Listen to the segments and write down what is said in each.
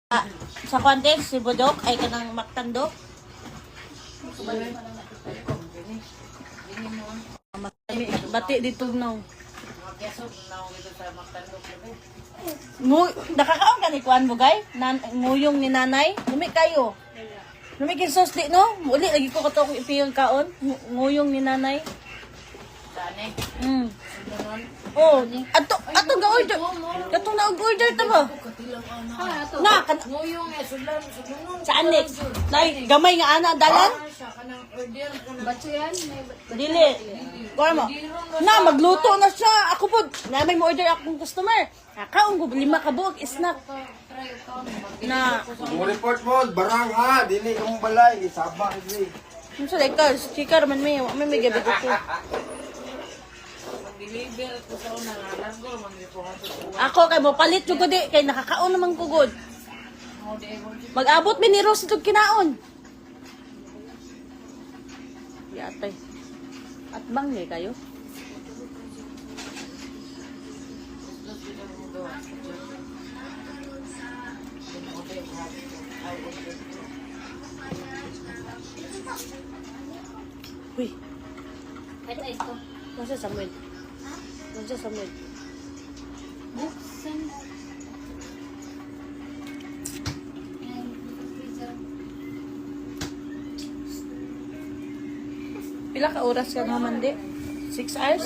Sa context, si Budok ay kanang maktandok. Bati dito no. Nakakaon ka ni kuan mo gay? Nguyong ni nanay? Lumi kayo. Lumi kinsos di no? Uli lagi ko kato kung ipiyong kaon. Nguyong ni nanay. Oh, ato ga order. Katong na order ta ba? Na, Nguyong eh, sudlan. saan next? Nay, gamay nga ana dalan? Siya ka ng order. Batso yan? Dili. Kuha mo. Na, magluto na siya. Ako po, na may order akong customer. Kaon ko, 5 ka buok snack. Na, Mo report mo, barang ha, dili kang balay, isabak dili. ano sa like, chika raman may gabi ko po. Deliver ko sa una nga. Largo, mag-report ko. Ako kay mo palit jud ko di kay nakakaon naman ko good. Mag-abot mi ni Rose itong kinaon. Yatay. At bang ni kayo? Uy, Ito ito. nasa Samuel. Nasa Samuel. Buksan. Pila ka oras ka naman di? 6 hours?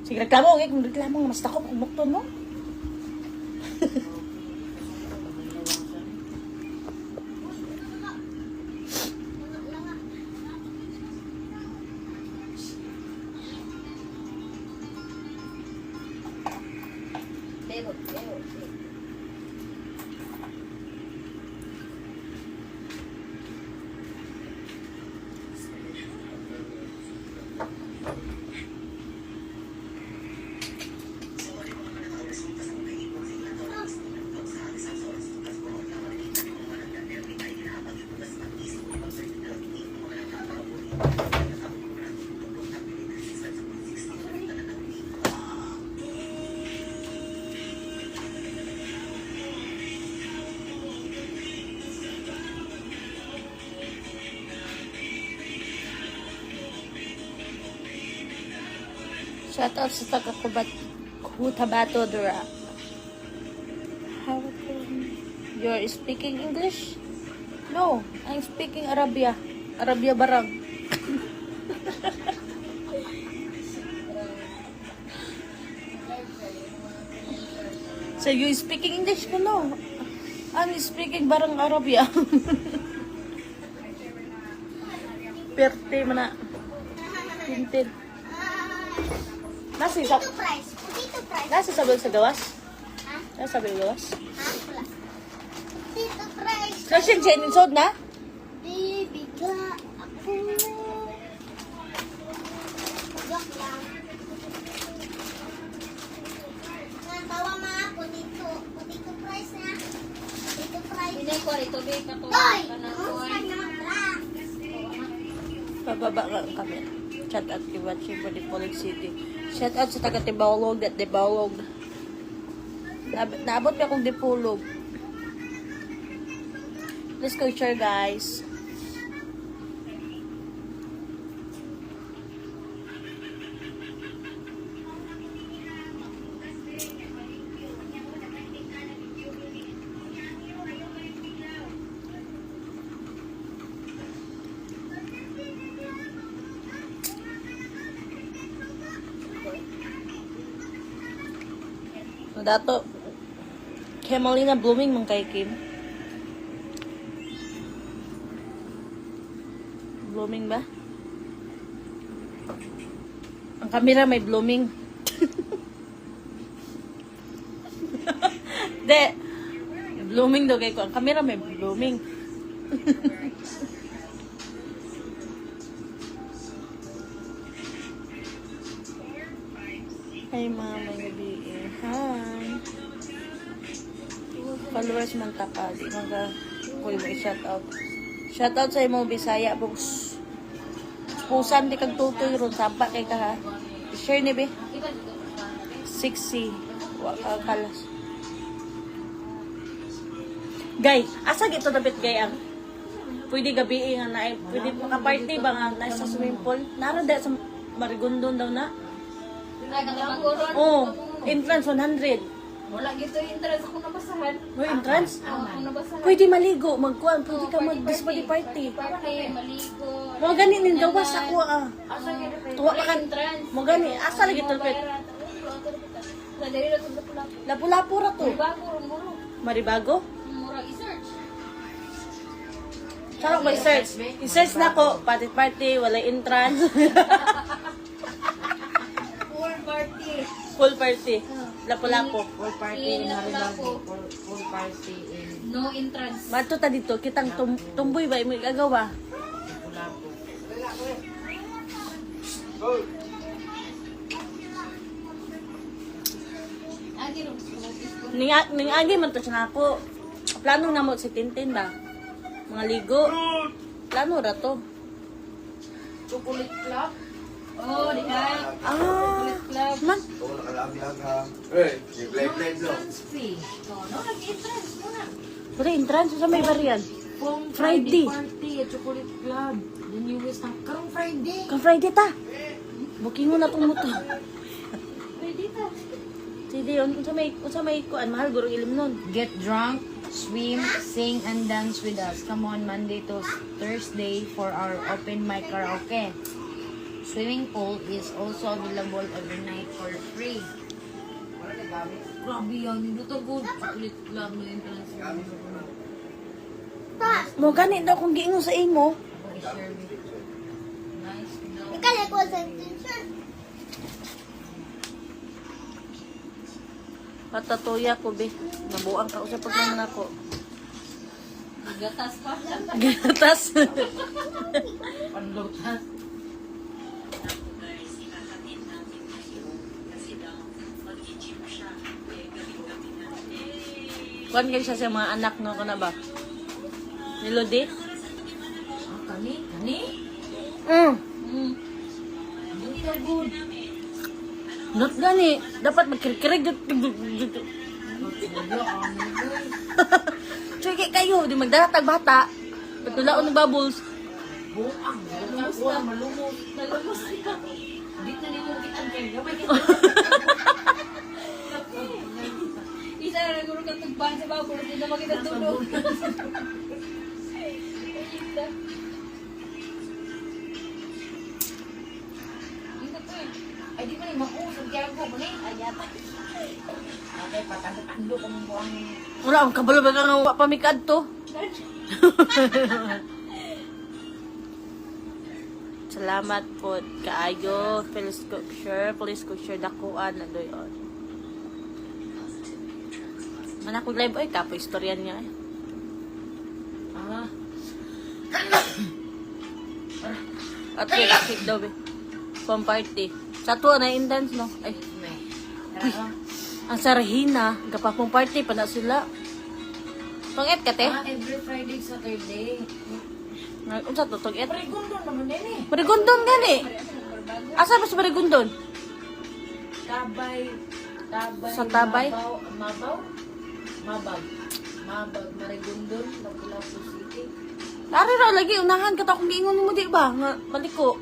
Sige, reklamo. Okay, kung reklamo, mas takot kung bukton mo. Shout out sa taga-Cotabato, Dura. How you're speaking English? No, I'm speaking Arabia. Arabia barang. So you speaking English? No. I'm speaking barang Arabia. Perte mana. Tintin. Nasi sa Price. Potato price. Nasa sabi sa gawas? Nasa sabi gawas? Wala. Potato price. Kasi Jenny sod na? Bibigla ako. Joke lang. Natawa mga potato price na. Potato price. Hindi ko rito, babe. Toy! Monster naman lang. Pababa ka kami. Shout out kay Watching for Dipolog City. Shout out sa taga Tibawlog at Dibawlog. Naabot pa akong Dipolog. Let's go share guys. So, dato Kemalina blooming mong kay Kim. Blooming ba? Ang camera may blooming. De, blooming daw kay ko. Ang camera may blooming. Hi, Mama Gabi. Hi. Followers man ta pa. Di man ka kuy mo i-shout out. Shout out sa imo Bisaya boss. Pusan di kag tutoy ron sampa kay ka ha. Share ni be. 60 kalas. Gay, asa gito dapat gay ang pwede gabi nga na pwede maka-party ba nga na sa swimming pool? Naroon dahil sa Marigondon daw na. Oh, entrance 100. Wala gito yung interest ako nabasahan. Oh, entrance? Ako nabasahan. Pwede maligo, magkuhan, pwede ka mag-display party. Para kayo maligo. Mga gani ning gawas ako ah. Asa gito? Tuwa ka kan. Mga gani, asa lagi tulpit. Nadali na ito pula. Lapu-lapu ra to. Bago, muro. Maribago? Mura i-search. Sarap may search. I-search na ko, party, wala entrance. Pool party. Full party. Lapu-lapu. Pool party in Maribago. Pool party in... No entrance. Mato ta dito, kitang tumboy ba imo igagawa? Lapu-lapu. Agi rin. Ning agi man to siya ako. Plano na mo si Tintin ba? Mga ligo. Plano ra to. Chocolate club. Oh, di ka. Ah, Club. man. Oo, nakalabi-lag ha. Eh, yung play-play no. Entrance fee. No, nag-entrance muna. Wala entrance sa may bariyan. Kung Friday. Party at Chocolate Club. The newest na. Karong Friday. Ka Friday ta. Booking mo na tong moto. Friday ta. Sige, unsa may kuan mahal guro ilim nun. Get drunk, swim, sing, and dance with us. Come on, Monday to Thursday for our open mic karaoke. Swimming pool is also available every night for free. Grabe yan. Hindi to good. Chocolate Club na entrance. Mo gani daw kung giingon sa imo. I-share me. Nice. Ikala ko sa attention. Patatuya ko be. Nabuang ka usap pag nako. Gatas pa. Gatas. Panlutas. Kuan kayo siya sa mga anak no kana ba? Ni Lodi? Ah, kani? Kani? Hindi to good. Not gani. Dapat magkirkirig. Sige kayo, di magdaratag bata. Patulaon ng bubbles. Buang. Malumos. Malumos ka. Hindi na nimo kita kay gamay kita. Isa na guro ka tugban sa bago, hindi na makita tulog. Ay, di ba ni mausap kaya ko ba ni? Ayat. Okay, patando ko mong buang. Wala ang kabalo ba nga wa pamikad to. Salamat po kaayo. Please cook sure dakuan na doyon. Mana ko live oy kapo istoryan niya. Ah, At relaxing daw be. Pang party. Sa tuwa na indance no. Ay, may. ang sarahina, gapapong party pa na sila. Tong-et ka te? Ah, every Friday, Saturday. Unsa to tong-et? Parigundo naman din eh. Marigondon gani. Asa ba sa Marigondon? Tabay. Sa Tabay? Mabag. Marigondon. Lapu-Lapu City. Lari raw lagi unahan ka ta kung giingon mo di ba nga maliko.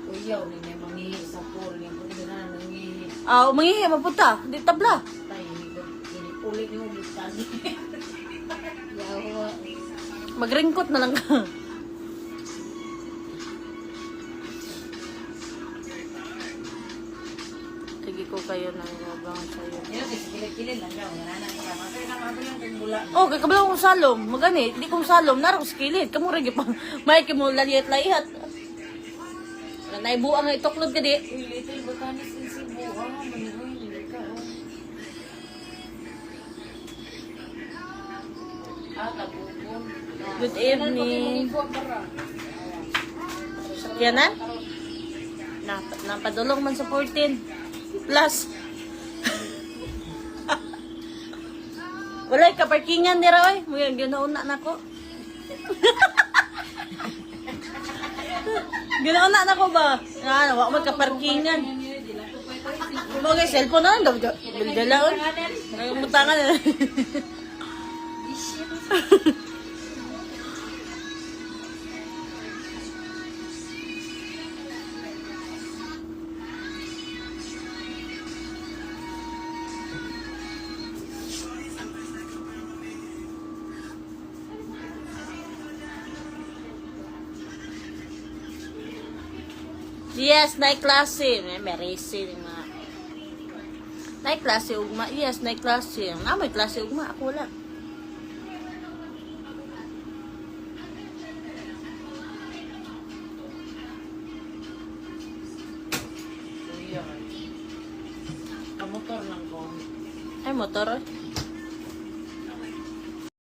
Uyaw, ni may mangihi sa pool. Ni po na nangihi. Ah, mangihi mapunta, di tabla. Tayo, ni pulit yung bitani. Yawa. Magringkot na lang ka. Sige ko kayo nang rabang sa'yo. Yan, kilid-kilid lang daw. Yan, anak ka. Masaya na mga yung tinggula. Oh, kakabalaw kong salom. Magani, di kong salom. Narang skilid. Kamu rin pang may kimo laliyat-layat. Wala na ibuang nga itoklod ka di. Uy, little botanis in Cebu. Ah, manihoy, hindi ka. Ah, tabukon. Good evening. Sakyanan? Napadulong man sa 14. Plus. Wala ka parkingan nira oy. Mga ginauna na ko. Ginauna na ko ba? Ano, wa man ka parkingan. Mga cellphone na daw. Dala oy. Mutangan na. Yes, night klase. May racing mga. Night klase ugma. Yes, night klase. May klase ugma. Ako wala. Kamotor lang ko. Ay, motor.